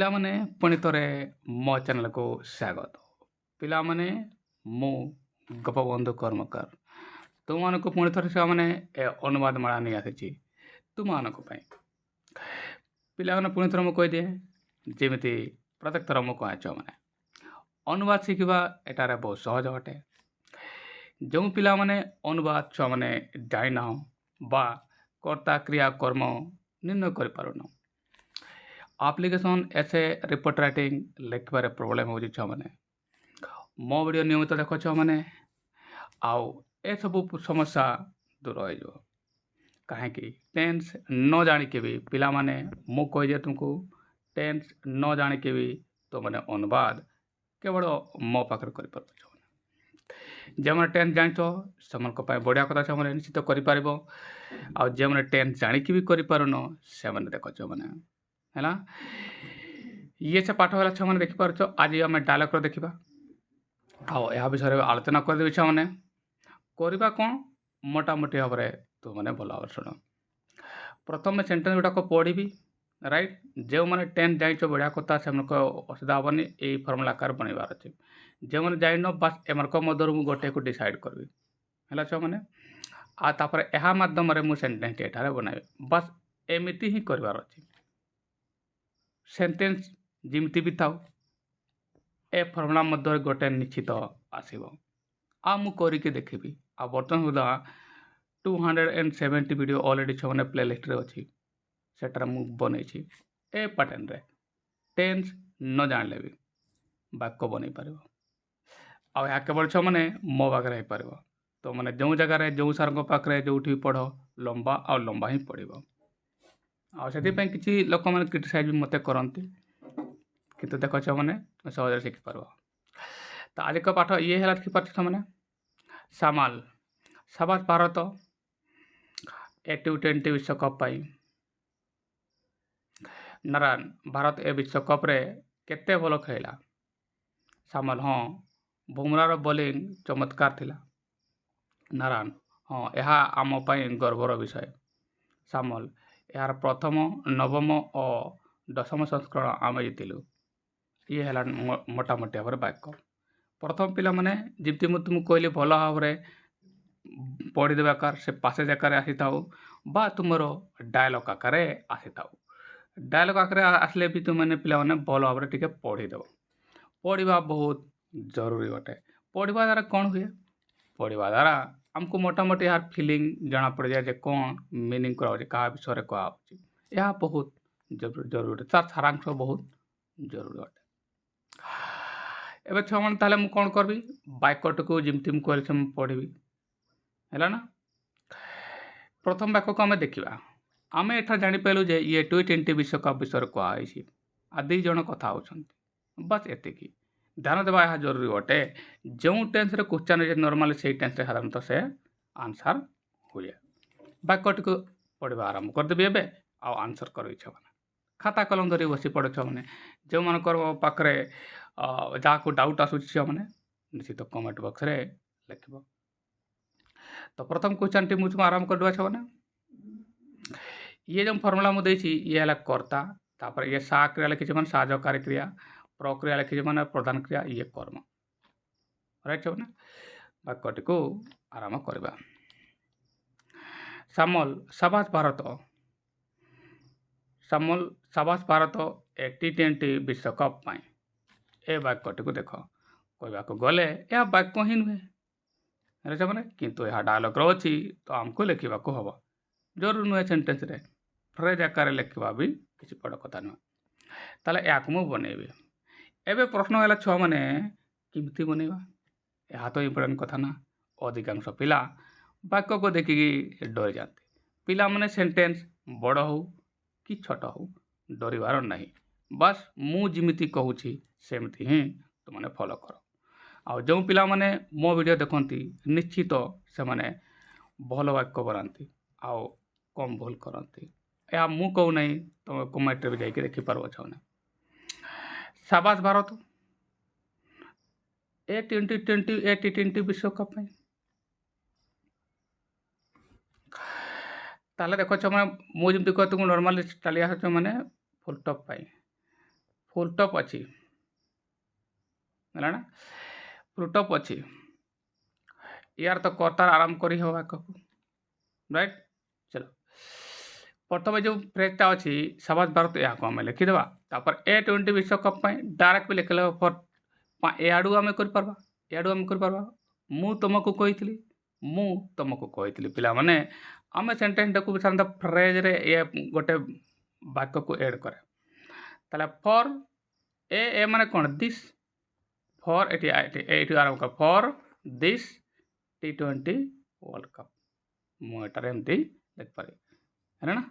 ପିଲାମାନେ ପୁଣି ଥରେ ମୋ ଚ୍ୟାନେଲକୁ ସ୍ୱାଗତ। ପିଲାମାନେ ମୁଁ ଗୋପବନ୍ଧୁ କର୍ମକାର ତୁମମାନଙ୍କୁ ପୁଣି ଥରେ ଛୁଆମାନେ ଏ ଅନୁବାଦ ମାଳା ନେଇ ଆସିଛି ତୁମମାନଙ୍କ ପାଇଁ। ପିଲାମାନେ ପୁଣି ଥରେ ମୁଁ କହିଦିଏ ଯେମିତି ପ୍ରତ୍ୟେକ ଥର ମୁଁ କହେ ଛୁଆମାନେ ଅନୁବାଦ ଶିଖିବା ଏଠାରେ ବହୁତ ସହଜ ଅଟେ। ଯେଉଁ ପିଲାମାନେ ଅନୁବାଦ ଛୁଆମାନେ ଜାଣିନାହୁଁ ବା କର୍ତ୍ତା କ୍ରିୟା କର୍ମ ନିର୍ଣ୍ଣୟ କରିପାରୁନ ଆପ୍ଲିକେସନ୍ ଏସେ ରିପୋର୍ଟ ରାଇଟିଂ ଲେଖିବାରେ ପ୍ରୋବ୍ଲେମ୍ ହେଉଛି ଛୁଆମାନେ ମୋ ଭିଡ଼ିଓ ନିୟମିତ ଦେଖ ଛୁଆମାନେ ଆଉ ଏସବୁ ସମସ୍ୟା ଦୂର ହୋଇଯିବ। କାହିଁକି ଟେନ୍ସ ନ ଜାଣିକି ବି ପିଲାମାନେ ମୁଁ କହିଦିଏ ତୁମକୁ ଟେନ୍ସ ନ ଜାଣିକି ବି ତୁମମାନେ ଅନୁବାଦ କେବଳ ମୋ ପାଖରେ କରିପାରୁଛ। ଯେଉଁମାନେ ଟେନ୍ସ ଜାଣିଛ ସେମାନଙ୍କ ପାଇଁ ବଢ଼ିଆ କଥା ସେମାନେ ନିଶ୍ଚିତ କରିପାରିବ। ଆଉ ଯେଉଁମାନେ ଟେନ୍ସ ଜାଣିକି ବି କରିପାରୁନ ସେମାନେ ଦେଖ ଛୁଆମାନେ ହେଲା ଇଏ ସେ ପାଠ ହେଲା ଛୁଆମାନେ ଦେଖିପାରୁଛ। ଆଜି ଆମେ ଡାୟଲଗ୍ର ଦେଖିବା ଆଉ ଏହା ବିଷୟରେ ଆଲୋଚନା କରିଦେବି ଛୁଆମାନେ। କରିବା କ'ଣ ମୋଟାମୋଟି ଭାବରେ ତୁମମାନେ ଭଲ ଭାବରେ ଶୁଣ। ପ୍ରଥମେ ସେଣ୍ଟେନ୍ସ ଗୁଡ଼ାକ ପଢ଼ିବି ରାଇଟ୍। ଯେଉଁମାନେ ଟେନ୍ସ ଜାଣିଛ ବଢ଼ିଆ କଥା ସେମାନଙ୍କ ଅସୁବିଧା ହେବନି ଏଇ ଫର୍ମୁଲା ଆକାର ବନେଇବାର ଅଛି। ଯେଉଁମାନେ ଜାଣିନ ବାସ୍ ଏମାନଙ୍କ ମଧ୍ୟରୁ ମୁଁ ଗୋଟେକୁ ଡିସାଇଡ଼୍ କରିବି ହେଲା ଛୁଆମାନେ। ଆଉ ତାପରେ ଏହା ମାଧ୍ୟମରେ ମୁଁ ସେଣ୍ଟେନ୍ସଟି ଏଠାରେ ବନାଇବି ବାସ୍ ଏମିତି ହିଁ କରିବାର ଅଛି। ସେଣ୍ଟେନ୍ସ ଯେମିତି ବି ଥାଉ ଏ ଫର୍ମୁଲା ମଧ୍ୟରେ ଗୋଟେ ନିଶ୍ଚିତ ଆସିବ। ଆଉ ମୁଁ କରିକି ଦେଖିବି। ଆଉ ବର୍ତ୍ତମାନ ସୁଦ୍ଧା 270 ଭିଡ଼ିଓ ଅଲରେଡ଼ି ଛୁଆମାନେ ପ୍ଲେଲିଷ୍ଟରେ ଅଛି ସେଠାରେ ମୁଁ ବନେଇଛି ଏ ପାଟର୍ନରେ। ଟେନ୍ସ ନ ଜାଣିଲେ ବି ବାକ୍ୟ ବନେଇ ପାରିବ। ଆଉ ଏହା କେବଳ ଛୁଆମାନେ ମୋ ପାଖରେ ହେଇପାରିବ। ତ ମାନେ ଯେଉଁ ଜାଗାରେ ଯେଉଁ ସାର୍ଙ୍କ ପାଖରେ ଯେଉଁଠି ପଢ଼ ଲମ୍ବା ଆଉ ଲମ୍ବା ହିଁ ପଡ଼ିବ। ଆଉ ସେଥିପାଇଁ କିଛି ଲୋକମାନେ କ୍ରିଟିସାଇଜ୍ ବି ମୋତେ କରନ୍ତି କିନ୍ତୁ ଦେଖ ଛୁଆମାନେ ସହଜରେ ଶିଖିପାରିବ। ତ ଆଜିକ ପାଠ ଇଏ ହେଲା ଶିଖିପାରୁଛ ଛୁଆମାନେ। ସାମାଲ ସାବାସ ଭାରତ T20 ବିଶ୍ୱକପ୍ ପାଇଁ। ନାରାୟଣ ଭାରତ ଏ ବିଶ୍ୱକପ୍ରେ କେତେ ଭଲ ଖେଳିଲା। ସାମଲ ହଁ ବୁମରାର ବୋଲିଂ ଚମତ୍କାର ଥିଲା। ନାରାୟଣ ହଁ ଏହା ଆମ ପାଇଁ ଗର୍ବର ବିଷୟ। ସାମଲ ଏହାର ପ୍ରଥମ ନବମ ଓ ଦଶମ ସଂସ୍କରଣ ଆମେ ଜିତିଲୁ। ଇଏ ହେଲା ମୋଟାମୋଟି ଭାବରେ ବାକ୍ୟ। ପ୍ରଥମ ପିଲାମାନେ ଯେମିତି ମୁଁ ତୁମକୁ କହିଲି ଭଲ ଭାବରେ ପଢ଼ିଦେବା ଆକାର ସେ ପାସେଜ ଆକାରରେ ଆସିଥାଉ ବା ତୁମର ଡାୟଲଗ୍ ଆକାରରେ ଆସିଥାଉ। ଡାୟଲଗ୍ ଆକାରରେ ଆସିଲେ ବି ତୁମମାନେ ପିଲାମାନେ ଭଲ ଭାବରେ ଟିକେ ପଢ଼ିଦେବ। ପଢ଼ିବା ବହୁତ ଜରୁରୀ ଅଟେ। ପଢ଼ିବା ଦ୍ୱାରା କ'ଣ ହୁଏ? ପଢ଼ିବା ଦ୍ୱାରା ଆମକୁ ମୋଟାମୋଟି ଏହାର ଫିଲିଂ ଜଣାପଡ଼ିଯାଏ ଯେ କ'ଣ ମିନିଂ କରାହେଉଛି କାହା ବିଷୟରେ କୁହାହେଉଛି। ଏହା ବହୁତ ଜରୁରୀ ଅଟେ। ତାର ସାରାଂଶ ବହୁତ ଜରୁରୀ ଅଟେ। ଏବେ ଛୁଆମାନେ ତାହେଲେ ମୁଁ କ'ଣ କରିବି ବାକ୍ୟଟିକୁ ଯେମିତି ମୁଁ କହିଲି ମୁଁ ପଢ଼ିବି ହେଲା ନା। ପ୍ରଥମ ବାକ୍ୟକୁ ଆମେ ଦେଖିବା। ଆମେ ଏଠାରେ ଜାଣିପାରିଲୁ ଯେ ଇଏ T20 ବିଶ୍ୱକପ୍ ବିଷୟରେ କୁହାଯାଇଛି ଆଉ ଦୁଇ ଜଣ କଥା ହେଉଛନ୍ତି ବାସ୍ ଏତିକି। ଧ୍ୟାନ ଦେବା ଏହା ଜରୁରୀ ଅଟେ। ଯେଉଁ ଟେନ୍ସରେ କ୍ୱେଶ୍ଚନ୍ ଅଛି ନର୍ମାଲି ସେଇ ଟେନ୍ସରେ ସାଧାରଣତଃ ସେ ଆନ୍ସର୍ ହୁଏ। ବାକ୍ୟଟିକୁ ପଢ଼ିବା ଆରମ୍ଭ କରିଦେବି ଏବେ ଆଉ ଆନ୍ସର୍ କରିବି ଛୁଆମାନେ। ଖାତା କଲମ ଧରି ବସି ପଡ଼ ଛୁଆମାନେ। ଯେଉଁମାନଙ୍କର ପାଖରେ ଯାହାକୁ ଡାଉଟ୍ ଆସୁଛି ଛୁଆମାନେ ନିଶ୍ଚିତ କମେଣ୍ଟ ବକ୍ସରେ ଲେଖିବ। ତ ପ୍ରଥମ କ୍ୱେଶ୍ଚନ୍ଟି ମୁଁ ଆରମ୍ଭ କରିଦେବା ଛୁଆମାନେ। ଇଏ ଯେଉଁ ଫର୍ମୁଲା ମୁଁ ଦେଇଛି ଇଏ ହେଲା କର୍ତ୍ତା। ତାପରେ ଇଏ ସା କ୍ରିୟା ଲେଖିଛି ମାନେ ସାହାଯ୍ୟକାରୀ କ୍ରିୟା। ପ୍ରକ୍ରିୟା ଲେଖିଛି ମାନେ ପ୍ରଧାନ କ୍ରିୟା ଇଏ କର୍ମ। ରାଇଟ୍ ଛୁଆମାନେ ବାକ୍ୟଟିକୁ ଆରମ୍ଭ କରିବା। ସାମଲ ସାବାସ ଭାରତ। ସାମଲ ସାବାସ ଭାରତ T20 ବିଶ୍ୱକପ୍ ପାଇଁ। ଏ ବାକ୍ୟଟିକୁ ଦେଖ କହିବାକୁ ଗଲେ ଏହା ବାକ୍ୟ ହିଁ ନୁହେଁ ମାନେ କିନ୍ତୁ ଏହା ଡାୟଲଗ୍ର ଅଛି ତ ଆମକୁ ଲେଖିବାକୁ ହେବ। ଜରୁରୀ ନୁହେଁ ସେଣ୍ଟେନ୍ସରେ ଫ୍ରେଜ୍ ଆକାରରେ ଲେଖିବା ବି କିଛି ବଡ଼ କଥା ନୁହେଁ। ତାହେଲେ ଏହାକୁ ମୁଁ ବନେଇବି। ଏବେ ପ୍ରଶ୍ନ ହେଲା ଛୁଆମାନେ କେମିତି ବନେଇବା? ଏହା ତ ଇମ୍ପୋର୍ଟାଣ୍ଟ କଥା ନା। ଅଧିକାଂଶ ପିଲା ବାକ୍ୟକୁ ଦେଖିକି ଡରିଯାଆନ୍ତି। ପିଲାମାନେ ସେଣ୍ଟେନ୍ସ ବଡ଼ ହେଉ କି ଛୋଟ ହେଉ ଡରିବାର ନାହିଁ। ବାସ୍ ମୁଁ ଯେମିତି କହୁଛି ସେମିତି ହିଁ ତୁମମାନେ ଫଲୋ କର। ଆଉ ଯେଉଁ ପିଲାମାନେ ମୋ ଭିଡ଼ିଓ ଦେଖନ୍ତି ନିଶ୍ଚିତ ସେମାନେ ଭଲ ବାକ୍ୟ ବନାନ୍ତି ଆଉ କମ୍ ଭୁଲ କରନ୍ତି। ଏହା ମୁଁ କହୁନାହିଁ ତୁମେ କମେଣ୍ଟରେ ବି ଯାଇକି ଦେଖିପାରିବ ଛୁଆମାନେ। ସାବାସ ଭାରତ T20 ବିଶ୍ୱକପ୍ ପାଇଁ। ତାହେଲେ ଦେଖ ଛୁଆମାନେ ମୁଁ ଯେମିତି କହୁଛି ନର୍ମାଲି ଚାଲି ଆସୁଛ ମାନେ ଫୁଲ୍ ଟପ୍ ପାଇଁ फुल टॉप अच्छी है ना फुल टॉप अच्छी यार तो कर्तार आराम करी हो राइट चलो प्रथम जो फ्रेजटा अच्छी सबाज भारत या आम लिखिदेवा A20 विश्वकप डायरेक्ट भी लिखले फर याडू आम कर मु तुमको कही मु तुमको कही पिला माने आम सेंटेंस को साधारणतः फ्रेज रे ये गोटे वाक्य को एड करे ताले फर ए माने कौन दिस फर एटी आरंभ कर for this T20 world cup मुझे एमती लिखिपारि है ना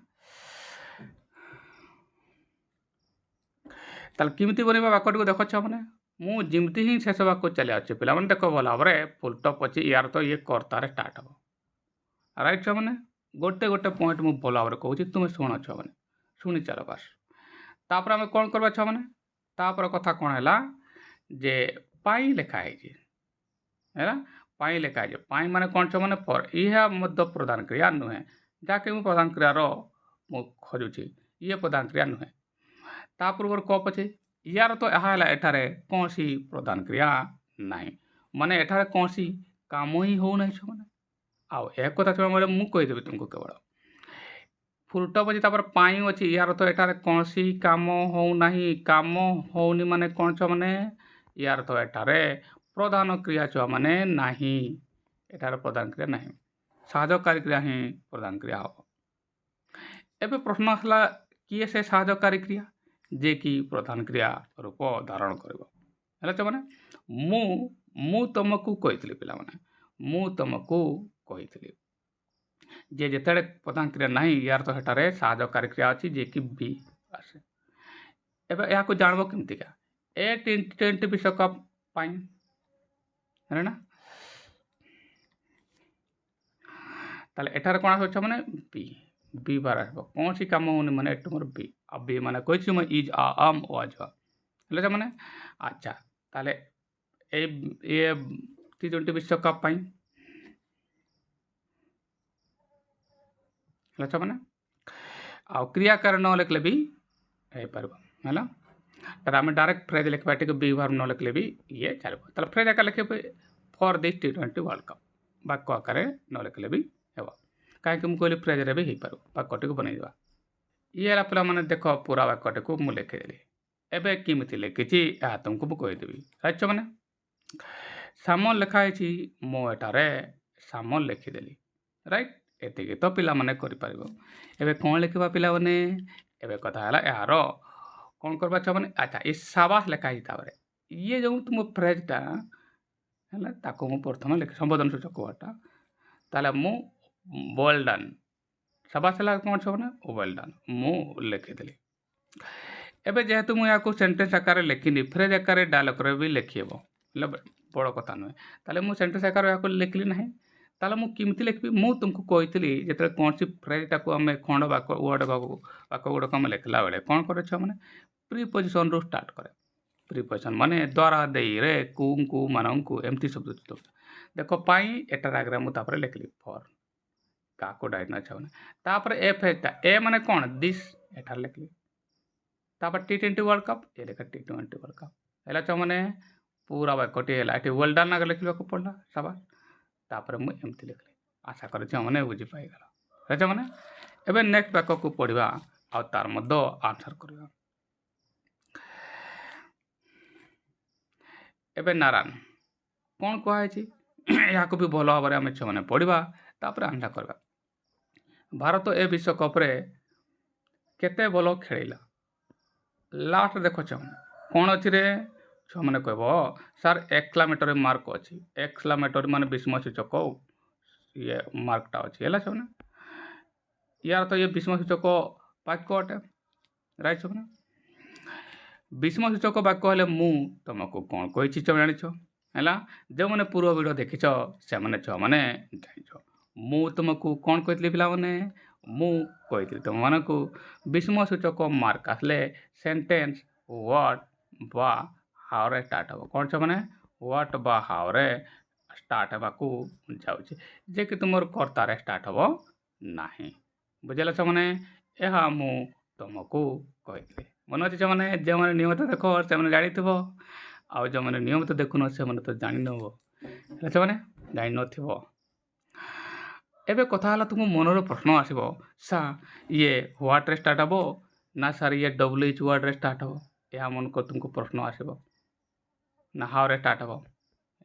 ताल किमती बनवा वाक्य को देख मैंने मुझे ही शेष वाक्य चली आछे पिला माने देख भल भाव फुल टॉप अच्छी यार तो ये कर्तार स्टार्ट हम राइट छुआ मैंने गोटे गोटे पॉइंट मुझे भल भाव कहूँ तुम शुण छुआ मैंने शुणी चल बास तापर आम कौन करवा छुआ मैंने तापर कथा कौन है जे पाई लिखाई है पाई लिखाई पाई माने कौन छुआ मैंने फर यह प्रदान क्रिया नुहे जहाँकि मुझे प्रदान क्रियार मु खोजुची ये प्रदान क्रिया नुहे ता पूर्व कप अच्छे यार तो यह एठारे कौन सी प्रदान क्रिया नहीं माने एठारे कौन सी काम ही हो नहीं छो माने आउ एक कथा छो माने मु कहिदेबी तुमको केवल फुल टॉप अच्छी तापर पाई अच्छी यार तो एठारे कौन सी काम हो नहीं काम होनी माने कौन छो माने यार तो एठारे प्रधान क्रिया छो माने नहीं एठारे प्रधान क्रिया नहीं साहाय्यकारी क्रिया ही प्रधान क्रिया हो एबे प्रश्न आसला किए से साहाय्यकारी क्रिया जे कि प्रधान क्रिया रूप धारण कर माने मु तुमको कही पिला माने मु तुमको कही जे जिते प्रधान क्रिया नहीं यार तो हेटारे साहाय्यकारी क्रिया अच्छी जे कि बी आसे एबे या को जानबो केमतिका A20 विश्वकप है ना ताले एटार कौन आस माने बी बी बार आस कौन सी काम होनी माने तुम बी अब बी माने कही मैं इज आम वाज है माने अच्छा ताले ये T20 विश्वकप माने आ क्रियाकार न लिखले भी हो पार है तर आम डायरेक्ट फ्रेज लिखा बी भाव न लिखले भी ये चलो ताले फ्रेज आकार लिखे for this T20 world cup वाक्य आकार न लिखले भी हे कहीं मुझे कहली फ्रेज रे भी हो पार वाक्यटी को बनईदेवा ये है पे मैंने देख पूरा वाक्यटी को मुझे लिखिदेली एवं किमिति लिखी तुमको मुझे कहीदेवी राइट मैंने सामन लिखाई मो एटारे सामन लिखिदेली राइट एति तो पिला माने करि परिबो एबे कोन लिखबा पिला माने एबे कथा हला यार कोन करबा छ माने अच्छा ए साबास लिखाई ताबरे ये जो तुम फ्रेजटा हला ताको मु प्रथम लिख संबोधन सूचक वर्डटा ताले मु वेल डन साबास हला कोन छ माने वेल डन मु लिखिदेली एबे जेहेतु मु याको सेंटेंस आकार लिखिनी फ्रेज आकार डायलॉग रे भी लिखिबो बड़ कथा नुहे ताले मु सेंटेंस आकार याको लिखली नाही ताले मु किमती लिखबी मु तुमको कहितली जेते कौन सी फ्रेजटा को हमें खंड वाक्य वर्ड वाक्य गुडक हम लिखला बेले कौन करे छ माने प्रीपोजिशन रो स्टार्ट करे प्रीपोजिशन माने द्वारा देई रे कु मानंकु एमती शब्द तो देखो पाई एटा आगे मु तापर लिखली फॉर का को डायना छ माने तापर एफ ए माने कौन दिस एटा लिखली तापर T20 वर्ल्ड कप ए लिखा T20 वर्ल्ड कप हैला छ माने पूरा वाक्यटी हैला एटी वेल डन आगे लिखला को पड़ला साबा तापर मु एमती लिखली आशा कर मैंने बुझी पाईगल रच मैंने एवं नेक्स्ट वाक्य को पढ़ा आ तार मध्य आंसर करवा एवं नारायण कौन कहुई या भी भल भाव में आम छुआ पढ़ा तापर आंसर करवा भारत ए विश्वकप रे केते भल खेला लास्ट देख कौन अच्छी रे छुआ मैंने कह सार एक्सक्लामेटरी मार्क अच्छी एक्सक्लामेटरी माने विस्मय सूचक ये मार्कटा अच्छी है छुआ यार तो ये विस्मय सूचक वाक्य अटे राइट छुआ विस्मय सूचक वाक्य हेले मु तुमको कौन कही जाच है जो मैंने पूर्व वीडियो देखिछ से मैंने छुआ मैंने जान मु तुमको कौन कही पिला मैंने मु कही तुम मान को विस्मय सूचक मार्क आसले सेंटेंस वर्ड बा हाव रे स्टार्ट हम कौन छ माने व्हाट बा हाव रे स्टार्ट होगा जाऊँचे जे कि तुम कर्तार स्टार्ट हम ना बुझेल छ माने यह मु तुमको कही मन अच्छे छुआ मैंने जो मैंने नियमित देख से जानी थो आउ जो मैंने नियमित देखुन से तो जानी नब छुआ मैंने जानी न एबे कथा हला तुमको मनर प्रश्न आसब सा ये व्हाट रे स्टार्ट हम ना सार ये WH वर्ड रे स्टार्ट हम यह मन को तुमको प्रश्न आसब ना हाउ रे स्टार्ट हम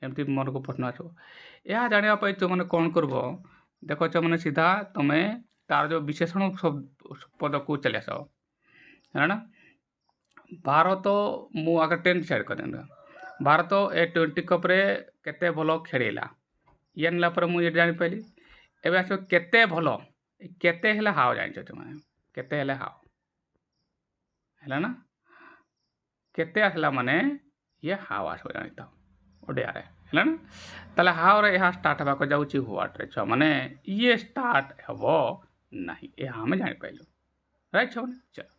एमती मन को प्रश्न आसब यह जानापी तुम मैंने कौन कर देख मैंने सीधा तुम्हें तार जो विशेषण पद को चले आस है ना भारत मु आगे 10 डिसाइड कर भारत A20 कप रे केते भल खेला ये नेला पर मुझे जानी पाइली एबे आसो केते भल केते हेले हाउ जानिछ तुम केते हेले हाउ हैला ना केते आसला माने ये हाउ आसो जानिता ओडिया रे हैला ना ताले हाउ रे यहा स्टार्ट हबा को जाउची व्हाट रे छ माने ये स्टार्ट हबो नहीं ए हम जानि पाइलु राइट छ माने चलो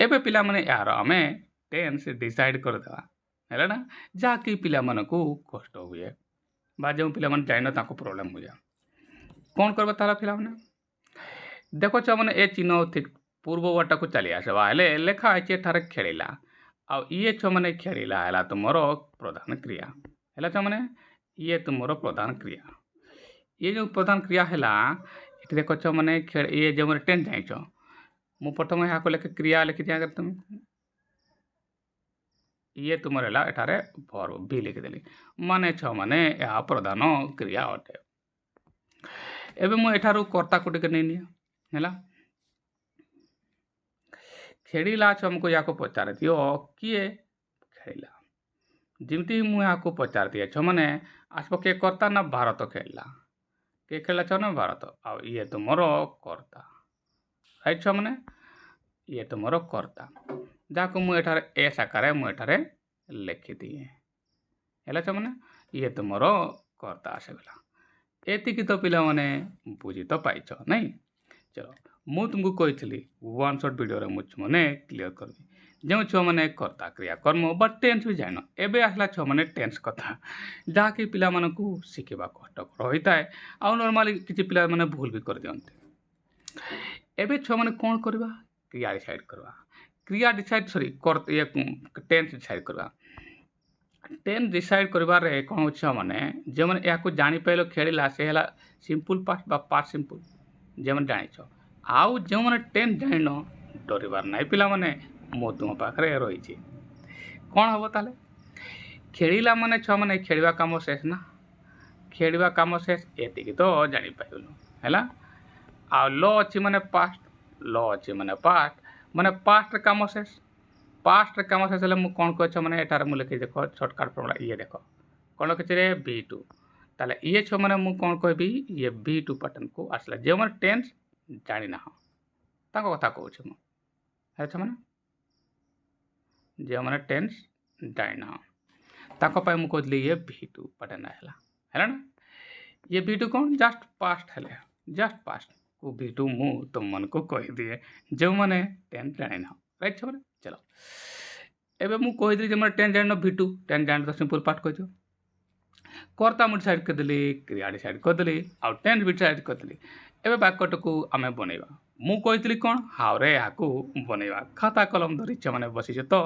एबे पिला माने यार हमें टेंस डिसाइड कर देवा हैला ना जाकी पिला मन को कष्ट हुए बा जो पिला मन जाइन ताको प्रॉब्लम हो जा कौन करबा तारा पिला माने देखो छ माने ए चिन्ह ठीक पूर्व वाटा को चली आसबा हेले लेखा है ठारे खेलिला आ ये छ माने खेलिला हैला तुमर प्रधान क्रिया हैला छ माने ये तुमर प्रधान क्रिया ये जो प्रधान क्रिया हैला इट देखो छ माने ये जो माने 10 जाइछ मु प्रथम यहाँ को लेके क्रिया लिखि दिया कर तुम ये तुमर हैला एठारे वर्ब भी लिखि देली माने छ माने या प्रधान क्रिया अटे एबे मु एठारू कर्ता को टिके नै निया हैला खेलिला छ हमको या को पचार दियो किए खेलिला जिमती मु या को पचार दिया छ माने आसब के कर्ता ना भारत खेलिला के खेला छ ना भारत आ ये तुमरो कर्ता राइट छ माने ये तुमरो कर्ता जाको मु एठारे एस आकार मु एठारे लिखि दिए हैला छ माने ये तुमरो कर्ता आसेगला एतिकी तो पिला माने बुझी तो पाइछ नहीं चलो मु तुमको कही वन शॉट वीडियो रे मुझ माने क्लियर करबी जो छुआ माने कर्ता क्रिया कर्म बट टेंस भी जान एबे आसला छुआ माने टेंस कथा जहाँकि पिला मन को शिखा कष्टकर होता है आ नॉर्मली किसी पिला माने भूल भी कर दियंते एबे छुआ माने कौन करबा क्रिया डिसाइड करबा क्रिया डिसाइड सॉरी ये टेंस डिसाइड करबा टेंस डिसाइड करबा रे कोन छुआ माने जे माने या को जानि पाइलो खेलिला से हला सिंपल पास्ट बा पास्ट सिंपल जे माने जानि छ आउ जो मैंने 10 जान डरबार ना पिला माने मो तुम पाखे रही कौन हम ताले खेलिला माने छुआ माने खेलिबा काम शेष ना खेलिबा काम शेष एतिकी तो जानि पाइलु हैला आ लो अछि माने पास्ट काम शेष पास्ट काम शेष ले मु कोन कहछ माने एटार मु लिखि देखो शॉर्टकट फॉर्मूला ये देखो कोन कहछ रे V2 ताले ये छ माने मु कोन कहबी ये V2 पैटर्न को आसला जे माने टेंस जानी ना ताको कथा कहूँ मुझे माने जो मैंने टेंस जानी ना ताको पाई मुझे कहली ये V2 पैटर्न है ना ये V2 कौन जस्ट पास्ट है जस्ट पास्ट को V2 मु तुम मन को कह दिए जो मैंने टेंस जानी ना राइट छ माने चलो एबे मु कह दी जे मैंने टेंस जानी V2 टेंस जानी तो सिंपल पार्ट कह कर्ता मु डिसाइड कर देली क्रिया डिसाइड कर देली आ टेंस भी डिसाइड कर देली एबे वाक्यट को आम बनइबा मु कही कौन हाउ रे या बनइबा खाता कलम धरी मैंने बसीचे तो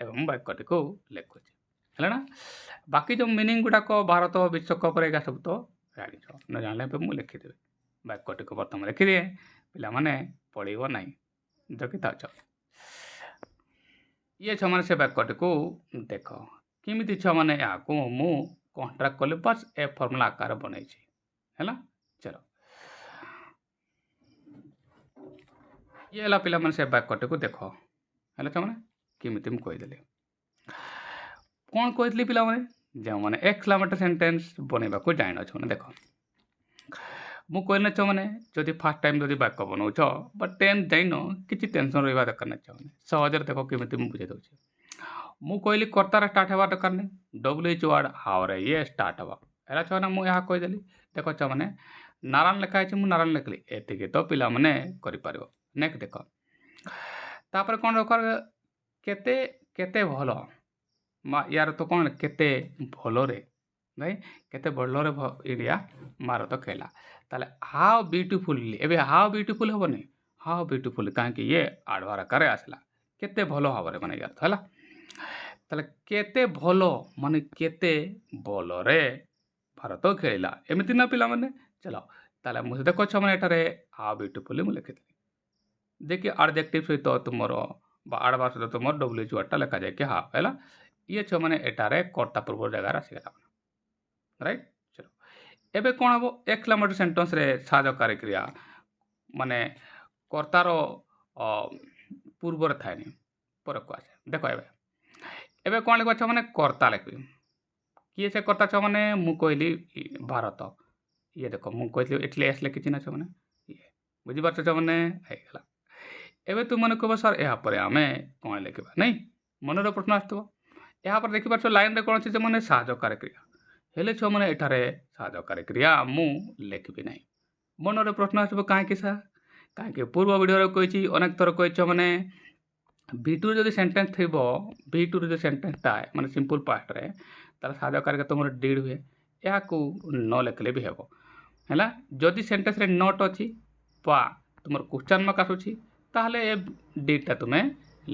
एवं वाक्यट को लिखुचे है ना बाकी जो मीनिंग गुड़ाक भारत विश्वकप सब तो जानी न जान मुझे लिखिदेवी वाक्यट को प्रथम लिखिदिए पिला माने पढ़व ना जगी था ये छे से वाक्यट को देख किमिति छ माने या मु कॉन्ट्रैक्ट कले बस ए फॉर्मूला आकार बनई है ना चलो ये हला पिला मन से वाक्यट को देख है मैंने किमिति मु कहीदेली कौन कही पिला माने जो मैंने एक्सक्लेमेटरी सेंटेंस बनइबा को जान अच्छे देख मु कहना छ माने जदि फर्स्ट टाइम जदि वाक्य बनाऊछ बट टेंस जाइन किसी टेंशन रहा दरकार ना चाहिए सहजरे देख किमिति मु बुझे दूसरी मु कहली कर्तार स्टार्ट हवा दरकार नहीं WH वर्ड हाउ रे ये स्टार्ट हवा है छुआ मु यहाँ कहीदेली देख छ माने नारायण लिखा है मु नारायण लिखली एतिके तो पिला माने करि पारिबो नेक्स्ट देख तापर कौन दरकार केते केते भल यार तो कौन केते भल रे भाई केते भल रे इंडिया भारत खेला ताले हाउ ब्यूटीफुल एबे हाउ ब्यूटीफुल हेबनी हाउ ब्यूटीफुल कहीं ये आडवार आकार आसला केते भलो भाବରେ ମାନେ अर्थ ହେଲା ତାହେଲେ କେତେ ଭଲ ମାନେ କେତେ ଭଲରେ ଭାରତ ଖେଳିଲା ଏମିତି ନା ପିଲାମାନେ ଚଲ ତାହେଲେ ମୁଁ ଦେଖ ଛୁଆମାନେ ଏଠାରେ ହାଉ ବ୍ୟୁଟିଫୁଲି ମୁଁ ଲେଖିଥିଲି देखिए आडजेक्टिव सहित तुमर बा आडभार सहित तुम डब्ल्यूएच वार्डटा लेखा जाए कि हाँ है ये छो मैंने एटारे कर्ता पूर्व जगार आसीगला राइट चलो एबे कौन हम एक्सक्लेमेटरी सेंटेंस रे साधकारी क्रिया माने कर्तार पूर्व थाए नहीं पर को आसे देखो एबे एबे कौन लिखा छ माने कर्ता लिखबी किए से कर्ता छ माने मु कहली भारत ये देखो मु कहली एटले एस लिखि ना छ माने ये बुझी पारछ छ माने हेगला एबे तुम मन कह सर यापर आम कौन लिखा नहीं मनर प्रश्न आसो यापर देखिपार लाइन कौन अच्छे मैंने साहकारी क्रिया हेले छो मैंने एठारे साहकारी क्रिया मु लिखबी ना मनर प्रश्न आसो कहीं सा कहीं पूर्व वीडियो कही अनेक थर कही मैंने V2 जो सेंटेंस थी V2 जो सेंटेंसटा माने सिंपल पास्ट रे तार साहकारी तुम डिड हुए या न लिखले भी हेबो हैला जदि सेंटेंस रे नॉट अच्छी पा तुम क्वेश्चन मार्क आसुची ताहले ए डिटा तुम्हें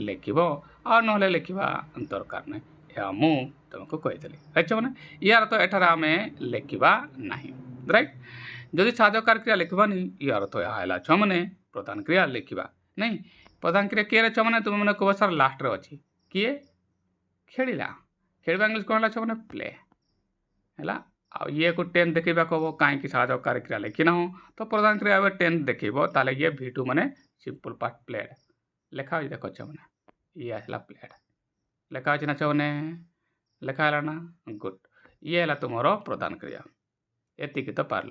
लिखब आ ना लिखा दरकार ना या मु तुमको कही राइट मैंने यार तो एठार आम लिखा ना राइट जदि साधकार क्रिया लिखबानी यार तो यह छुआ मैंने प्रधान क्रिया लिखा नहीं प्रधान क्रिया किए छुआ मैंने तुम मैंने कह सर लास्ट रे अच्छी किए खेला खेलवा इंग्लीश कौन छुआ मैंने प्ले है आ ये को 10 देखा कह कहीं साधकार क्रिया लिखी ना तो प्रधान क्रिया 10 देखेब ताले ये V2 मैंने सिंपल पार्ट प्लेड लेखा हो देख मैंने ये आसला प्लेड लेखा ना मैंने लेखा है ना गुड ये है तुम प्रधान क्रिया एतिक तो पार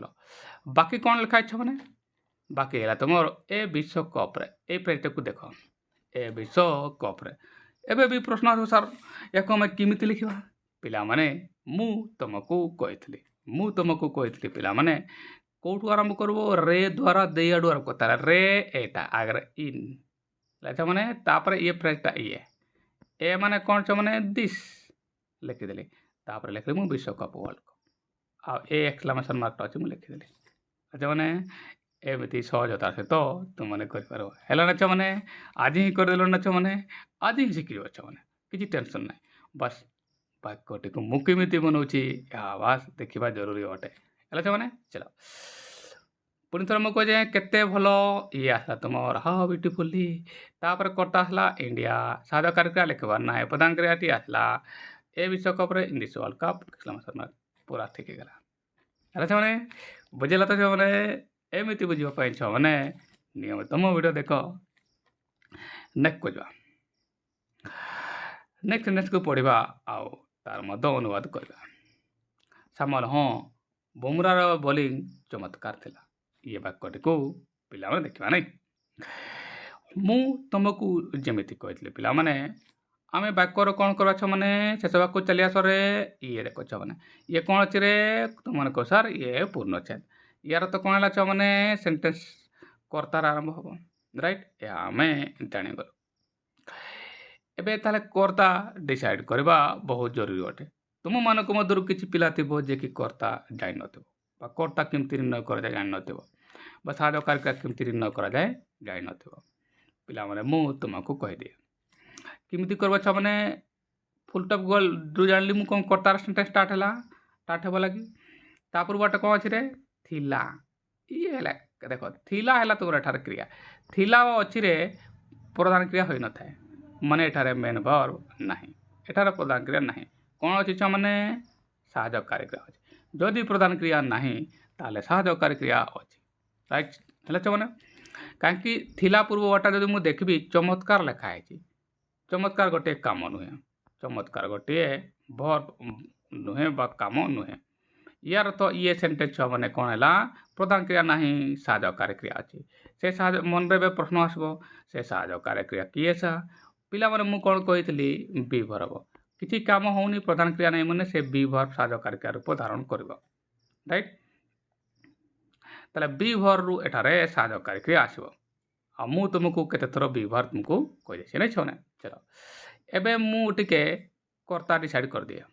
बाकी कौन लिखा मैंने बाकी है तुम ए विश्वकप ये पेज को देख ए विश्वकप एबे भी प्रश्न आस सर या आम किमिति लिखा पिला माने मु तुमको कही पिला माने कौटू आरंभ करब रे द्वारा दे आड़ू आरंभ करता रे एटा आगे इन अच्छा मैंने तापर ये फ्रेजटा ये ए माने कौन छ मैंने दिस लिखिदेली तापर लिखली मु विश्वकप वर्ल्ड कप आ ए एक्सक्लेमेशन मार्कटा अच्छे मुझे लिखिदेली अच्छा मैंने एमती सहजता सहित तुमने कर मैंने आज ही करदेल ना छ मैंने आज ही शिखी मैंने किसी टेंशन ना बस वाक्यटी को मुझे बनाऊँगी बास देखा जरूरी अटे है मैंने चलो पुणी थर मुझे कहे केते भल ये आसला तुम हाउ ब्यूटीफुली तापर कर्ता आसला इंडिया साधकार क्रिया लिखबार ना प्रधान क्रियाटी आसला ए विश्वकप in this world cup exclamation mark पूरा ठीक है अच्छा मैंने बुझेला तो मैंने एमती बुझापी छ मैंने नियमित मो वीडियो देख नेक्स्ट को जा नेक्स्ट को पढ़ा आउ तार मध्य अनुवाद करवा सामल हाँ बुमरार बोलिंग चमत्कार थिला ये वाक्यटी को पिला माने देखा नहीं मु तुमको जमीती कही पिला माने आम वाक्यर कौन करवा मैंने शेष वाक्य चली आसरे ये देख मैंने ये कौन अच्छे रे तुमने कह सर ये पूर्णच्छेद यार तो कौन है मैंने सेंटेंस कर्तार आरंभ हम राइट या आम जागल एबे ताले कर्ता डिसाइड करवा बहुत जरूरी अटे तुम मानक मध्य किसी पिला थी जे कि कर्ता जान ना कर्ता केमती निर्णय कर जाए जान ना साधकार केमती निर्णय कर जाए जान ना पिला माने मु तुमको कहीदे किमती करवा मैंने फुल टॉप गोल जो जानली मु कौन कर्तार सेंटेंस स्टार्ट है लगी तापूर्व बाटे कौन अच्छे रे थिला ये है देख थिला है तुम एठार क्रिया थिला अच्छी रे प्रधान क्रिया हो न थाए माने एठारे मेन वर्ब नहीं एठार प्रधान क्रिया नहीं कौन अच्छी छ मैंने साहजकारी क्रिया अच्छी जदि प्रधान क्रिया नहीं ताले साहजकारी क्रिया अच्छी राइट है मैंने कहीं थिला पूर्व वाटा जब मुझे देखी चमत्कार लिखाई चमत्कार गोटे काम नुहे चमत्कार गोटे वर्ब नुहे बा काम नुहे यार तो ये सेंटेंस छुआ मैंने कौन है प्रधान क्रिया नहीं साहजकारी क्रिया अच्छी से साहज मन रे प्रश्न आसब से साहजकारी क्रिया किए सा पिला माने मु कौन कही बी भरब किसी काम होनी प्रधान क्रिया नहीं मैंने से बी भर साहजकारी क्रिया रूप धारण कर राइट ताले बी भर रु एठारे साहजकारी क्रिया आसब आ मु तुमको केते थर बी भर तुमको कही नहीं छने चलो एबे मु टिके कर्ता डिसाइड कर दिए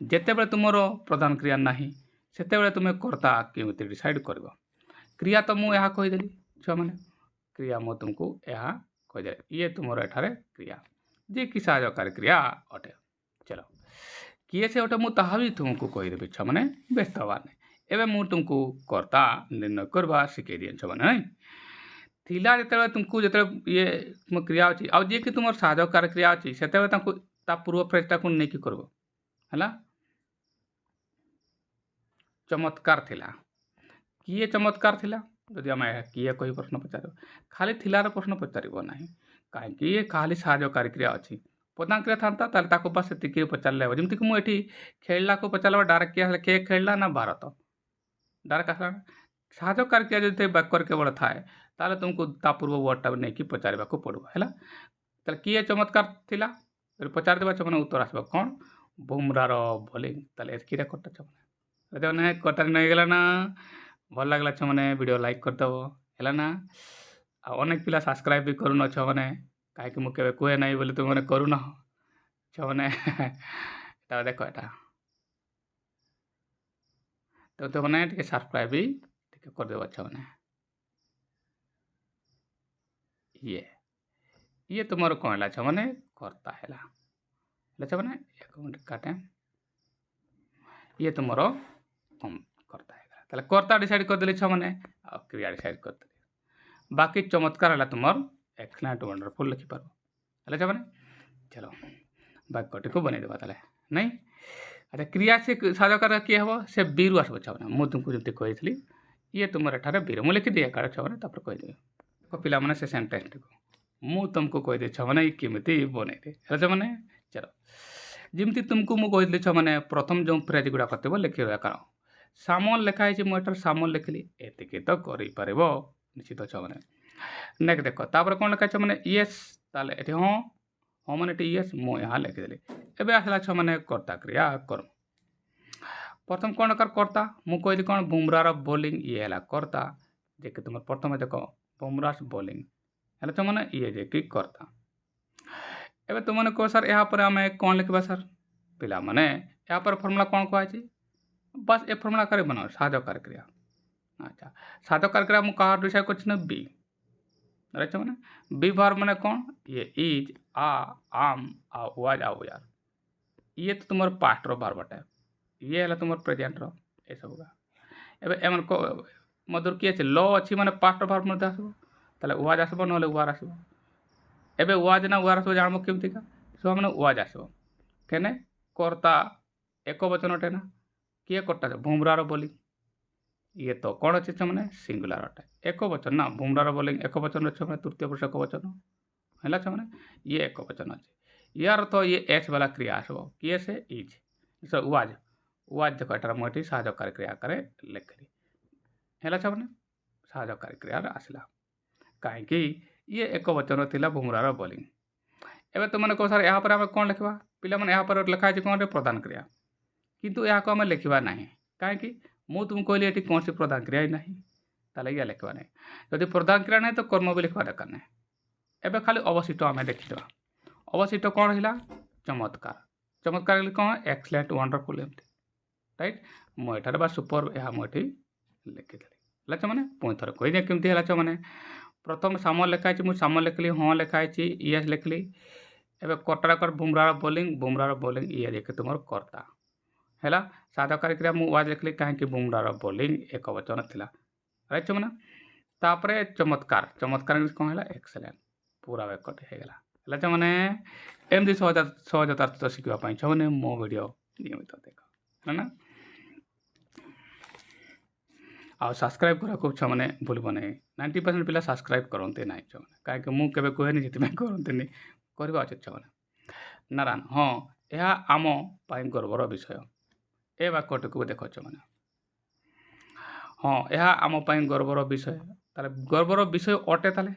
जेते बेले तुमरो प्रधान क्रिया नहीं सेते बेले तुमे कर्ता केमिति डिसाइड करबो क्रिया तो मु यहाँ कहीदेली छुआ मैंने क्रिया मु तुमको यहाँ କହିଦେଲେ ଇଏ ତୁମର ଏଠାରେ କ୍ରିୟା ଯେ କି ସାହାଯ୍ୟକାରୀ କ୍ରିୟା ଅଟେ। ଚଲ କିଏ ସେ ଅଟେ ମୁଁ ତାହା ବି ତୁମକୁ କହିଦେବି ଛୁଆମାନେ ବ୍ୟସ୍ତ ହେବାର ନାହିଁ। ଏବେ ମୁଁ ତୁମକୁ କର୍ତ୍ତା ନିର୍ଣ୍ଣୟ କରିବା ଶିଖେଇ ଦିଏ ଛୁଆମାନେ ନାଇଁ ଥିଲା ଯେତେବେଳେ ତୁମକୁ ଯେତେବେଳେ ଇଏ ତୁମ କ୍ରିୟା ଅଛି ଆଉ ଯିଏକି ତୁମର ସାହାଯ୍ୟକାରୀ କ୍ରିୟା ଅଛି ସେତେବେଳେ ତାଙ୍କୁ ତା ପୂର୍ବ ଫ୍ରେଜ୍ଟାକୁ ନେଇକି କରିବ ହେଲା। ଚମତ୍କାର ଥିଲା କିଏ ଚମତ୍କାର ଥିଲା ଯଦି ଆମେ କିଏ କହି ପ୍ରଶ୍ନ ପଚାରିବ ଖାଲି ଥିଲାର ପ୍ରଶ୍ନ ପଚାରିବ ନାହିଁ କାହିଁକି ଇଏ ଖାଲି ସାହାଯ୍ୟକାରୀ କ୍ରିୟା ଅଛି। ପ୍ରଧାନ କ୍ରିୟା ଥାନ୍ତା ତାହେଲେ ତାକୁ ବାସ୍ ସେତିକି ପଚାରିଲେ ହେବ। ଯେମିତିକି ମୁଁ ଏଠି ଖେଳିଲାକୁ ପଚାରିଲା ଡାଇରେକ୍ଟ କିଏ ଆସିଲା କିଏ ଖେଳିଲା ନା ଭାରତ ଡାଇରେକ୍ଟ ଆସିଲା। ସାହାଯ୍ୟକାରୀ କ୍ରିୟା ଯଦି ବାକ୍ୟରେ କେବଳ ଥାଏ ତାହେଲେ ତୁମକୁ ତା ପୂର୍ବ ୱାର୍ଡ଼ଟାକୁ ନେଇକି ପଚାରିବାକୁ ପଡ଼ିବ ହେଲା। ତାହେଲେ କିଏ ଚମତ୍କାର ଥିଲା ଯଦି ପଚାରିଦେବା ଛୁଆମାନେ ଉତ୍ତର ଆସିବ କ'ଣ ବୁମ୍ରାର ବୋଲିଂ। ତାହେଲେ ଏତିକିରେ କଟା ଛୁଆମାନେ କଟା ନେଇଗଲା ନା। ଭଲ ଲାଗିଲା ଛୁଆମାନେ ଭିଡ଼ିଓ ଲାଇକ୍ କରିଦେବ ହେଲା ନା। ଆଉ ଅନେକ ପିଲା ସବସ୍କ୍ରାଇବ୍ ବି କରୁନ ଛୁଆମାନେ କାହିଁକି ମୁଁ କେବେ କୁହେ ନାହିଁ ବୋଲି ତୁମମାନେ କରୁନ ଛୁଆମାନେ ଏଟା ଦେଖ ଏଟା ତ ତୁମମାନେ ଟିକେ ସବସ୍କ୍ରାଇବ୍ ବି ଟିକେ କରିଦେବ ଛୁଆମାନେ। ଇଏ ତୁମର କ'ଣ ହେଲା ଛୁଆମାନେ କର୍ତ୍ତା ହେଲା ଛୁଆମାନେ ଏକ ମିନିଟ୍ କାଟେ ଇଏ ତୁମର କର୍ତ୍ତା ହେଇଗଲା। ତାହେଲେ କର୍ତ୍ତା ଡିସାଇଡ଼୍ କରିଦେଲି ଛୁଆମାନେ ଆଉ କ୍ରିୟା ଡିସାଇଡ଼୍ କରିଦେଲି ବାକି ଚମତ୍କାର ହେଲା ତୁମର ଏକ୍ସଲେଣ୍ଟ ୱଣ୍ଡରଫୁଲ୍ ଲେଖିପାରିବ ହେଲେ ଛୁଆମାନେ। ଚलो ବାକ୍ୟଟିକୁ ବନେଇଦେବା ତାହେଲେ ନାଇଁ। ଆଚ୍ଛା କ୍ରିୟା ସେ ସାହାଯ୍ୟକାର କିଏ ହେବ ସେ ବିରୁ ଆସିବ ଛୁଆମାନେ। ମୁଁ ତୁମକୁ ଯେମିତି କହିଥିଲି ଇଏ ତୁମର ଏଠାରେ ବିରୁ ମୁଁ ଲେଖିଦିଏ କାଳେ ଛୁଆମାନେ ତାପରେ କହିଦେବେ ପିଲାମାନେ ସେ ସେଣ୍ଟେନ୍ସଟିକୁ ମୁଁ ତୁମକୁ କହିଦିଏ ଛୁଆମାନେ କେମିତି ବନେଇଦେ ହେଲେ ଛୁଆମାନେ। ଚलो ଯେମିତି ତୁମକୁ ମୁଁ କହିଥିଲି ଛୁଆମାନେ ପ୍ରଥମ ଯେଉଁ ଫ୍ରେଜ୍ ଗୁଡ଼ାକ ଥିବ ଲେଖିବା କାରଣ ସାମଲ ଲେଖା ହେଇଛି ମୁଁ ଏଠାରେ ସାମଲ ଲେଖିଲି ଏତିକି ତ କରିପାରିବ ନିଶ୍ଚିତ ଛୁଆମାନେ। ନେକ୍ସଟ ଦେଖ ତାପରେ କ'ଣ ଲେଖା ଛୁଆମାନେ ୟେସ୍ ତାହେଲେ ଏଠି ହଁ ହଁ ମାନେ ଏଠି ୟେସ୍ ମୁଁ ଏହା ଲେଖିଦେଲି। ଏବେ ଆସିଲା ଛୁଆମାନେ କର୍ତ୍ତା କ୍ରିୟା କର୍ମ। ପ୍ରଥମ କ'ଣ ଦରକାର କର୍ତ୍ତା ମୁଁ କହିଲି କ'ଣ ବୁମ୍ରାର ବୋଲିଂ ଇଏ ହେଲା କର୍ତ୍ତା ଯେ କି ତୁମର ପ୍ରଥମେ ଦେଖ ବୁମ୍ରାସ୍ ବୋଲିଂ ହେଲେ ଛୁଆମାନେ ଇଏ ଯେ କି କର୍ତ୍ତା। ଏବେ ତୁମମାନେ କହ ସାର୍ ଏହାପରେ ଆମେ କ'ଣ ଲେଖିବା ସାର୍ ପିଲାମାନେ ଏହାପରେ ଫର୍ମୁଲା କ'ଣ କୁହାଯାଇଛି ବାସ୍ ଏ ଫର୍ମୁଲା କରିବ ନା ସାହାଯ୍ୟକାରୀ କ୍ରିୟା। ଆଚ୍ଛା ସାହାଯ୍ୟକାରୀ କ୍ରିୟା ମୁଁ କାହା ଡିସାଇଡ଼୍ କରିଛି ନା ବି ରାଇଟ୍ ମାନେ ବି ଭାର୍ବ ମାନେ କ'ଣ ଇଏ ଇଜ୍ ଆମ୍ ଆଉ ୱାଜ୍ ଆଉ ୟାର୍ ଇଏ ତ ତୁମର ପାଷ୍ଟର ଭାର୍ବଟା ଇଏ ହେଲା ତୁମର ପ୍ରେଜେଣ୍ଟର ଏସବୁକା। ଏବେ ଏମାନଙ୍କ ମଧ୍ୟରୁ କିଏ ଅଛି ଲ ଅଛି ମାନେ ପାଷ୍ଟର ଭାର୍ବ ମଧ୍ୟ ଆସିବ ତାହେଲେ ୱାଜ୍ ଆସିବ ନହେଲେ ୱାର୍ ଆସିବ। ଏବେ ୱାଜ୍ ନା ୱାର୍ ଆସିବ ଜାଣିବ କେମିତିକା ଛୁଆମାନେ ୱାଜ୍ ଆସିବ କେନେ କର୍ତ୍ତା ଏକ ବଚନଟେ ନା କିଏ କର୍ତ୍ତା ବୁମ୍ରାର ବୋଲିଂ ଇଏ ତ କ'ଣ ଅଛି ଛୁଆମାନେ ସିଙ୍ଗୁଲାର ଅଟେ ଏକ ବଚନ ନା ବୁମ୍ରାର ବୋଲିଂ ଏକ ବଚନ ଅଛି ଛୁଆମାନେ ତୃତୀୟ ପୁରୁଷ ଏକ ବଚନ ହେଲା ଛୁଆମାନେ ଇଏ ଏକ ବଚନ ଅଛି ୟାର ତ ଇଏ ଏସ୍ ବାଲା କ୍ରିୟା ଆସିବ କିଏ ସେ ଇଜ୍ ୱାଜ୍ ୱାଜ୍ ଦେଖ ଏଠାରେ ମୁଁ ଏଠି ସାହାଯ୍ୟକାରୀ କ୍ରିୟା ଆକାରରେ ଲେଖିଲି ହେଲା ଛୁଆମାନେ ସାହାଯ୍ୟକାରୀ କ୍ରିୟାରେ ଆସିଲା କାହିଁକି ଇଏ ଏକ ବଚନ ଥିଲା ବୁମ୍ରାର ବୋଲିଂ। ଏବେ ତୁମମାନେ କହ ସାର୍ ଏହାପରେ ଆମେ କ'ଣ ଲେଖିବା ପିଲାମାନେ ଏହାପରେ ଲେଖା ହେଇଛି କ'ଣ ପ୍ରଧାନ କ୍ରିୟା କିନ୍ତୁ ଏହାକୁ ଆମେ ଲେଖିବା ନାହିଁ କାହିଁକି ମୁଁ ତୁମକୁ କହିଲି ଏଠି କୌଣସି ପ୍ରଧାନ କ୍ରିୟା ହିଁ ନାହିଁ ତାହେଲେ ଇଏ ଲେଖିବା ନାହିଁ। ଯଦି ପ୍ରଧାନ କ୍ରିୟା ନାହିଁ ତ କର୍ମ ବି ଲେଖିବା ଦରକାର ନାହିଁ। ଏବେ ଖାଲି ଅବଶିଷ୍ଟ ଆମେ ଦେଖିଦେବା ଅବଶିଷ୍ଟ କ'ଣ ହେଲା ଚମତ୍କାର ଚମତ୍କାର ହେଲେ କ'ଣ ଏକ୍ସଲେଣ୍ଟ ୱଣ୍ଡରଫୁଲ୍ ଏମିତି ରାଇଟ୍ ମୁଁ ଏଠାରେ ବା ସୁପର ଏହା ମୁଁ ଏଠି ଲେଖିଦେଲି ହେଲା ଛୁଆମାନେ। ପୁଣି ଥରେ କହିଦିଏ କେମିତି ହେଲା ଛୁଆମାନେ ପ୍ରଥମେ ସାମଲ ଲେଖା ହେଇଛି ମୁଁ ସାମଲ ଲେଖିଲି ହଁ ଲେଖା ହେଇଛି ୟେସ୍ ଲେଖିଲି। ଏବେ କର୍ତ୍ତାର ବୁମ୍ରାର ବୋଲିଂ ଇଏ ଦେଖି ତୁମର କର୍ତ୍ତା ହେଲା ସାହାଯ୍ୟକାରୀ କ୍ରିୟା ମୁଁ ୱାଜ୍ ଲେଖିଲି କାହିଁକି ବୁମ୍ରାର ବୋଲିଂ ଏକ ବଚନ ଥିଲା ରାଇଟ୍ ଛୁଆମାନେ। ତାପରେ ଚମତ୍କାର କ'ଣ ହେଲା ଏକ୍ସଲେଣ୍ଟ ପୁରା ବାକ୍ୟଟେ ହେଇଗଲା ହେଲା ଛୁଆମାନେ। ଏମିତି ସହଜତାର ସହିତ ଶିଖିବା ପାଇଁ ଛୁଆମାନେ ମୋ ଭିଡ଼ିଓ ନିୟମିତ ଦେଖ ହେଲା ନା। ଆଉ ସବସ୍କ୍ରାଇବ୍ କରିବାକୁ ଛୁଆମାନେ ଭୁଲିବ ନାହିଁ 90% ପିଲା ସବସ୍କ୍ରାଇବ୍ କରନ୍ତି ନାହିଁ ଛୁଆମାନେ କାହିଁକି ମୁଁ କେବେ କୁହେନି ସେଥିପାଇଁ କରନ୍ତିନି କରିବା ଉଚିତ ଛୁଆମାନେ। ନାରାୟଣ ହଁ ଏହା ଆମ ପାଇଁ ଗର୍ବର ବିଷୟ ଏ ବାକ୍ୟଟିକୁ ଦେଖ ଛୁଆମାନେ ହଁ ଏହା ଆମ ପାଇଁ ଗର୍ବର ବିଷୟ ତାହେଲେ ଗର୍ବର ବିଷୟ ଅଟେ ତାହେଲେ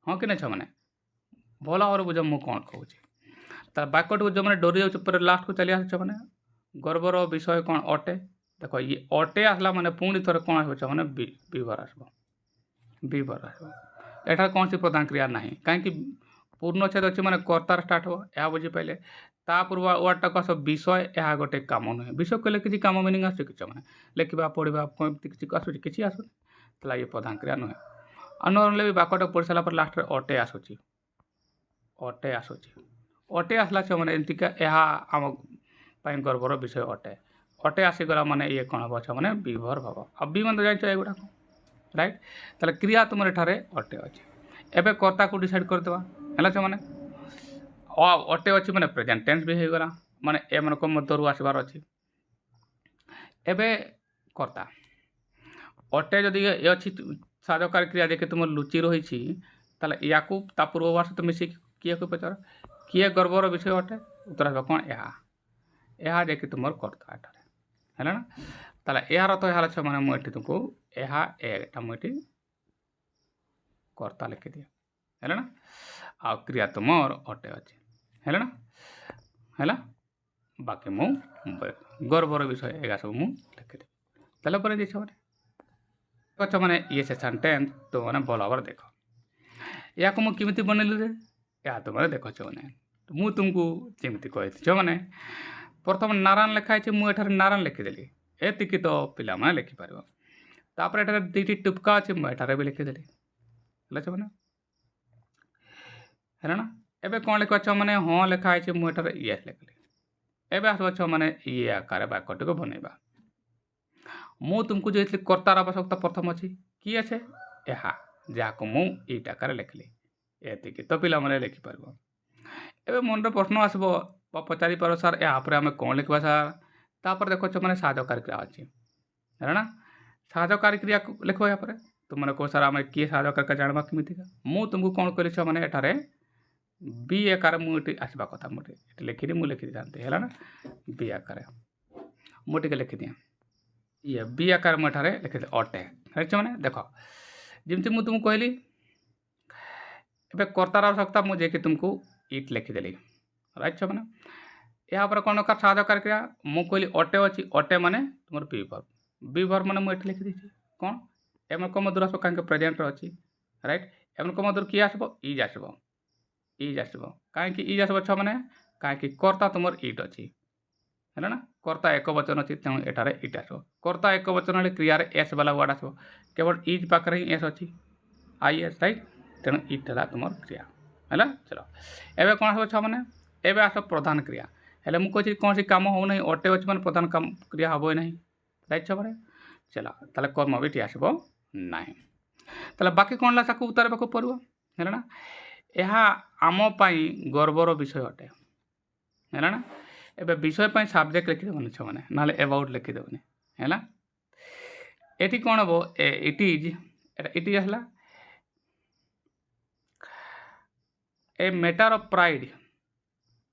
ହଁ କି ନାହିଁ ଛୁଆମାନେ ଭଲ ଭାବରେ ବୁଝ ମୁଁ କ'ଣ କହୁଛି। ତାହେଲେ ବାକ୍ୟଟିକୁ ଯେଉଁମାନେ ଡରି ଯାଉଛି ପରେ ଲାଷ୍ଟକୁ ଚାଲି ଆସୁଛ ମାନେ ଗର୍ବର ବିଷୟ କ'ଣ ଅଟେ ଦେଖ ଇଏ ଅଟେ ଆସିଲା ମାନେ ପୁଣି ଥରେ କ'ଣ ଆସିବ ଛୁଆମାନେ ବିଭାର ଆସିବ ଏଠାରେ କୌଣସି ପ୍ରଧାନ କ୍ରିୟା ନାହିଁ କାହିଁକି ପୂର୍ଣ୍ଣଚ୍ଛେଦ ଅଛି ମାନେ କର୍ତ୍ତାର ଷ୍ଟାର୍ଟ ହେବ ଏହା ବୁଝିପାରିଲେ। ତା ପୂର୍ବ ୱାର୍ଡ଼ଟାକୁ ଆସ ବିଷୟ ଏହା ଗୋଟେ କାମ ନୁହେଁ ବିଷୟ କହିଲେ କିଛି କାମ ମିନିଂ ଆସୁଛି କିଛି ମାନେ ଲେଖିବା ପଢ଼ିବା ଏମିତି କିଛି ଆସୁଛି କିଛି ଆସୁନି ତାହେଲେ ଇଏ ପ୍ରଧାନ କ୍ରିୟା ନୁହେଁ। अनले भी बाकटा पढ़ी सारा पर लास्ट अटे आसूची अटे आसूची अटे आसला छुआ मैंने एमतीका यह आम गर्वर विषय अटे अटे आसीगला माने ये कौन हम छुआ मैंने विभर भाव अब भी मन जान एगुड़ा राइट ताले क्रिया तुम एठारे अटे अच्छे एवं कर्ता को डिसाइड करदे है छुआ मैंने अटे अच्छी मैंने प्रेजेंट टेंस भी होगला माने ए मन को मध्यरु आसबार अच्छी एबे कर्ता अटे जदि ये अच्छी साधकार क्रिया जे तुम लुचि रही ताले या पूर्ववार सहित मिसिक किए को पचार किए गर्वर विषय अटे उत्तर आस कौन यह जे कि तुम कर्ता एठारे है ना ताले यार तो यार मैंने मुझे तुमको यह मुझे कर्ता लिखि दिए है ना आ क्रिया तुमर अटे अच्छे है ना है बाकी मु गर्वर विषय एगा सब मु लिखिदेवी ताले पर जे मैंने अच्छा मैंने ये सेक्शन 10 तो मैंने भल भाव देख या मुझे बनैली रे या तो मैंने देख मैंने तो मुझे तुमको जमी कही मैंने प्रथम नारायण लिखाई मुझे नारायण लिखिदेली एतिकी तो पिला मैंने लिखिपार तापर एठारे दुईटी टुपका अच्छे मुझे भी लिखिदेली मैंने है ना एबे कौन लिखा मैंने हाँ लिखाई मुझे ये लिखली एवं आस मैंने ये आकार वाक्यटी को बनइबा मु तुमको जो कर्तार आवश्यकता प्रथम अच्छी कि अच्छे यह जहाँ को मुझे आकार लिखली एतिकी तो पिला मैंने लिखिपार एवं मन प्रश्न आसब पचारि पार सार यापर आम कौन लिखा सार तापर देखो मैंने साधकार क्रिया अच्छी है ना साधकार क्रिया लिख यहाँ तुम मैंने कह सार आम किए साधकार का जानवा कमिका मुझे तुमको कौन कर मैंने एठारे बी आकार मुझे आसवा कथा मुझे लिखिदी मुझे लिखी था है ना बी आकार मुझे लिखिदिए ये बी आकार मुझे लिखिदे अटे है मैंने देख जमी मुझे तुमको कहली ए कर्तार आवश्यकता मुझे कि तुमको इट लिखिदेली राइट मैंने यहाँ पर कौन दरकार साधकार क्रिया मुझे कहली अटे अच्छी अटे माने तुम विभर माने मुझे लिखिदी कौन एम कम दूर आस कहीं प्रेजेंट अच्छी राइट एम कम दूर किए आसब इज आसब इज आसब कहीं इज आसब छुआ मैंने कहीं कर्ता तुम इट अच्छी है ना कर्ता एक वचन अच्छी तेणु एठारे इट आस कर्ता एक वचन क्रियार एस वाला वर्ड आसब केवल इज पाखे ही एस अच्छी आई एस राइट तेणु इट है तुम क्रिया है चलो एवं कौन आस छुआ मैंने एवं आस प्रधान क्रिया हेल्ले मुझे कौन सी कम हो ना अटे अच्छे मैंने प्रधान काम क्रिया हम ही ना राइट छुआ मैंने चलो ताले कर्म भी आसब ना ताले बाकी कौन लाक उतार पड़ो है ना यह आम गर्वर विषय अटे है ना एबे विषय पर सब्जेक्ट लिखिदेवन छुआ मैंने ना एबाउट लिखिदेवन है ना ये कौन हम इट इज आसला ए मैटर ऑफ प्राइड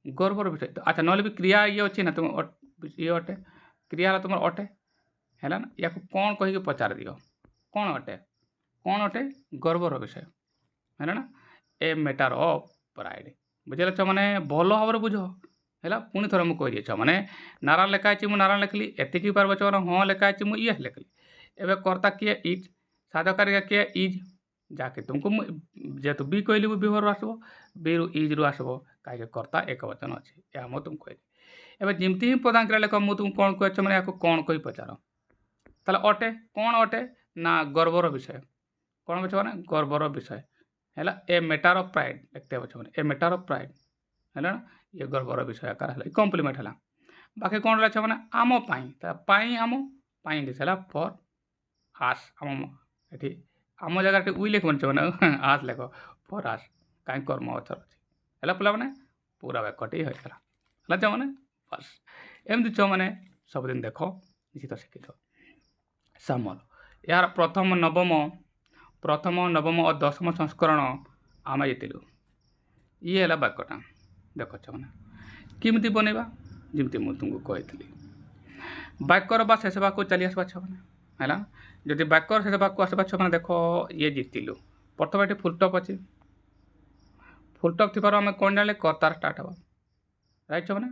गर्वर विषय तो अच्छा ना भी क्रिया ये अच्छी ना तुम ये अटे क्रिया तुम अटे है ना या कौन कहीकि पचार दियो कौन अटे गर्वर विषय है ना ए मैटर ऑफ प्राइड बुझे छ मैंने भल भाव बुझ है पुणी थर मुझे कहीदी छ मैंने नारायण लिखाई मुझे नारायण लिखली एतिकी पार मैंने हाँ लिखाई मुझे ये लिखली एवं कर्ता किए इज साधकार किए इज जाके तुमको जेहेतु बी कहली विभर आसब बी रु इज रु आसब कहीं कर्ता एक वचन अच्छी या मुझे तुमको कहली एवं जमती ही प्रधान क्रिया लिख मुझे तुमको कौन कह मैंने या कौन कही पचार ताले अटे कौन अटे ना गर्वर विषय कौन बच्चे मैंने गर्वर विषय है ए मैटर ऑफ प्राइड लिखते बच्चे मैंने ए मैटर ऑफ प्राइड है ना ये गर्वर विषय आकार है कम्प्लीमेंट है बाकी कौन रहा मैंने आम आम है फर आस आम ये आम जगह उई लिख मैंने आस लिख फर आस कहीं कर्म अक्षर अच्छी है पिला मैंने पूरा वाक्यटी होगा मैंने बस एमती छुआ मैंने सबुदिन देख निश्चित शिखिथ सामल यार प्रथम नवम और 10म संस्करण आम जीतलु ये है वाक्यटा देख मैंने किमती बनइबा जमी मुझे तुमको कही वाक्यर बा शेष भाग को चली आसवा छ मैंने है जदि वाक्यर शेष भाग को आसवा छ मैंने देख ये जीतलु प्रथम ये फुलटप अच्छी फुलटप थी आम कौन जाने कर्तार स्टार्ट हम राइट छ मैंने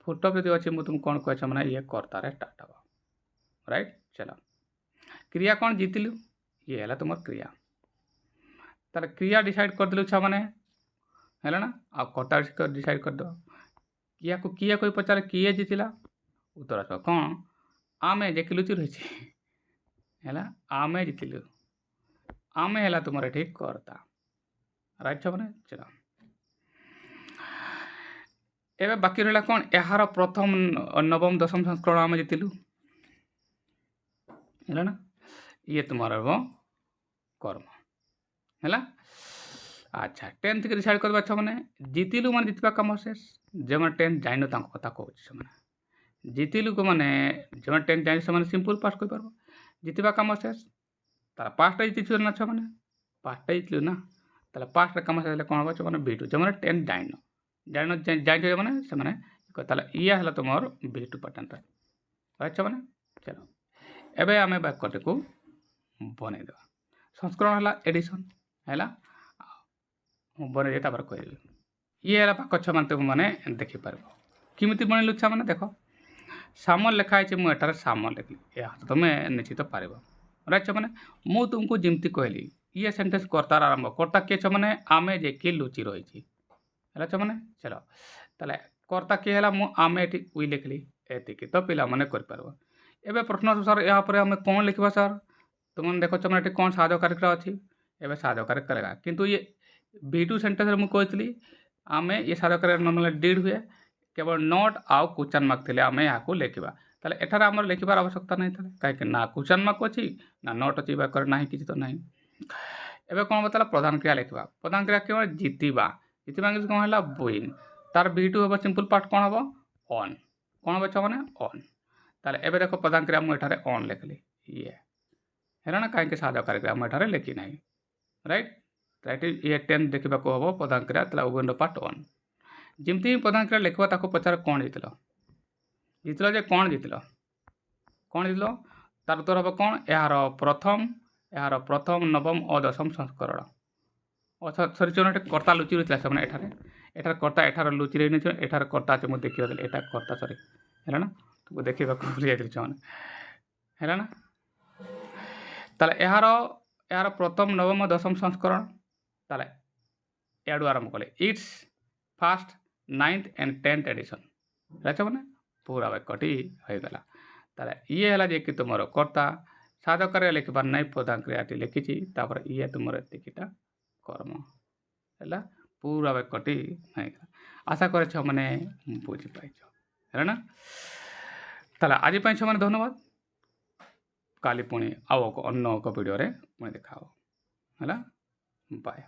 फुलटप जो अच्छी मुझे तुमको कौन कह मैंने ये कर्तार स्टार्ट हम राइट चलो क्रिया कौन जीतलु ये है तुम क्रिया तार क्रिया डिसाइड करदेलु छुआ मैंने है ना आ कर्ता डिसाइड करद किया को किए कोई पचारे किए जीतला उत्तर आस कौन आमे जे कि लुचि रही है आमे जीतलु आमे है तुम ये कर्ता राइट छमने चलो एवं बाकी रहा कौन यार प्रथम नवम दशम संस्करण आम जीतलु है ना ये तुम्हारा कर्म है अच्छा 10th के डिसाइड करवा छमने जीतिलु माने जितबा कम शेष जे माने 10 जाइनो तांको कथा कहू छ माने जीतिलु को माने जे माने 10 जाइनो से माने सिंपल पास कर परबो जितबा कम शेष तार पासटा जीतिछु ना छ माने पासटा जीतलु ना ताले पासटा कम शेष ले कोन होबो छ माने B2 जे माने 10 जाइनो जाइनो जाइनो माने से माने ताले इया हला तुमर B2 पैटर्न राइट छ माने चलो एबे आमे वाक्यटे को बनै दो संस्करण हला एडिशन हैला बने जेता पर कहबी ये हला वाक्य छ माने तुम माने देखि परबो किमिति बनैलु छ माने देखो सामल लिखा है मु एटार सामल लिखली या तुम निश्चित पारिबो राइट छ माने मु तुमको जिमति कहली ये सेंटेंस कर्तार आरंभ कर्ता के छ माने आमे जे के लुचि रही छी हला छ माने चलो तले कर्ता के हला मु आमे एटी उई लिखली एतिकी तो पिला माने कर परबो एबे प्रश्न सर यहाँ पर हमें कौन लिखा सर तुम देखो तुम ये कौन साधक अच्छी एवं साधक करेगा किंतु ये B2 सेंटेंस मुझे कहती आम ये साधक नॉर्मल डिड हुए केवल नॉट आउ क्वेश्चन मार्क थे आम यहाँ को लिखा ताले एठार आमर लिखबार आवश्यकता नहीं था कहीं ना क्वेश्चन मार्क अच्छी ना नॉट अच्छी कर ना किसी तो नहीं एवं कौन बताला प्रधान क्रिया लिखा प्रधान क्रिया केवल जीतवा जीतवा इंग्लिश कौन है बुइन तार B2 हम सिंपल पार्ट कौन हम ऑन कौन हम छे ऑन ताले एबे देखो प्रधान क्रिया मु एठारे ऑन लिखली ये है ना कहीं साधक क्रिया मु एठारे लिखी ना राइट राइट ये 10 देखा हम प्रधान क्रिया ताले उगेंड पार्ट ऑन जमती प्रधान क्रिया लिखा ताको पचार कौन जीतल जीतल जे कौन जीतल तार उत्तर हम कौन यार प्रथम नवम और दशम संस्करण अच्छा सरी चलो कर्ता लुचि रही है एठारे एठार कर्ता एठार लुचि रही नहीं एठार कर्ता अच्छे मुझे देखिए एटा कर्ता सरी है ना तुमको देखा भूल जाइए छुआने है ना ताले यार यार प्रथम नवम और दशम संस्करण ताले याडू आरंभ कले it's first 9th and 10th edition right मैंने पूरा वाक्यटी होगला ताले ये है जे कि तुम कर्ता साधक लिखबार नहीं प्रधान क्रियाटी लिखी ये तुम एतिकीटा कर्म है पूरा वाक्यटी होगला आशा कर मैंने बुझीपाई है ना ताले आज मैंने धन्यवाद काली पुणी आव अन्न एक वीडियो पुणी देखा है बाय।